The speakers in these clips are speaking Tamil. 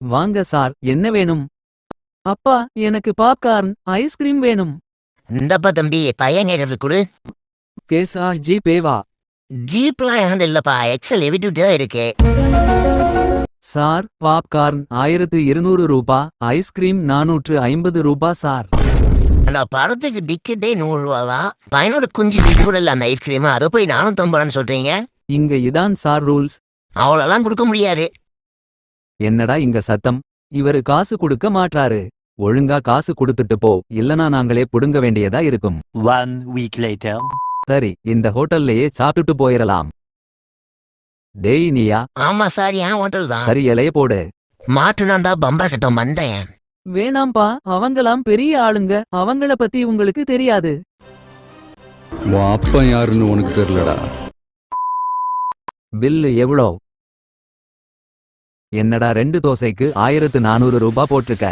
வாங்க சார், என்ன வேணும்? அப்பா, எனக்கு பாப்கார்ன் ஐஸ்கிரீம் வேணும். இந்தப்பா தம்பி பையன் கேட்டது கொடு. கேஸா ஜிபேவா? ஜீப்லாம் என்கிட்ட இல்லப்பா, எக்ஸல் எவிட்டுட்டே இருக்கு. சார், பாப்கார்ன் 1200 ரூபா, ஐஸ்கிரீம் 450 ரூபா சார். அந்த படத்துக்கு டிக்கெட்டே 100 ரூபாவா? பையனோட குஞ்சு இது கூட இல்ல அந்த ஐஸ்கிரீம், அதை போய் 450 ரூபான்னு சொல்றீங்க? இங்க இதான் சார் ரூல்ஸ். அவ்வளோலாம் கொடுக்க முடியாது. என்னடா இங்க சத்தம்? இவரு காசு கொடுக்க மாட்றாரு. ஒழுங்கா காசு கொடுத்துட்டு போ, இல்லனா நாங்களே புடுங்க வேண்டியதா இருக்கும். 1 week later. சரி, இந்த ஹோட்டல்லையே சாப்பிட்டுட்டு போயிரலாம். டேய் நீயா? ஆமா சார், என் ஹோட்டல் தான். சரி, இலைய போடு. மாட்டுனாண்டா பம்பர் கட்ட மண்டையன். வேணாம்பா, அவங்கலாம் பெரிய ஆளுங்க, அவங்கள பத்தி உங்களுக்கு தெரியாது. உன் அப்பன் யாருன்னு உனக்கு தெரியலடா. பில்லு எவ்வளோ? என்னடா 2 தோசைக்கு 1400 ரூபா போட்டிருக்க?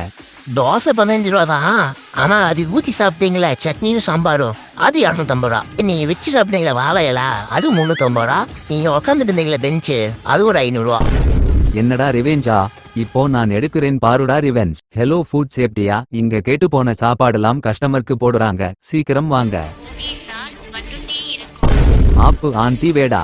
தோசை 15 ரூபா தான். ஆனா அது ஊத்தி சாப்பிட்டீங்களா சட்னியும் சாம்பாரும், அது 250 ரூபா. நீங்க வச்சு சாப்பிட்டீங்களா வாழையில, அது 350 ரூபா. நீங்க உட்காந்துட்டு இருந்தீங்களா பெஞ்சு, அது ஒரு 500 ரூபா. என்னடா ரிவெஞ்சா? இப்போ நான் எடுக்கிறேன் பாருடா ரிவெஞ்ச். ஹலோ ஃபுட் சேஃப்டியா? இங்க கேட்டு போன சாப்பாடுலாம் கஸ்டமருக்கு போடுறாங்க, சீக்கிரம் வாங்க. ஓகே சார், வந்துட்டே இருக்கோம். ஆப்பு ஆண்டி வேடா.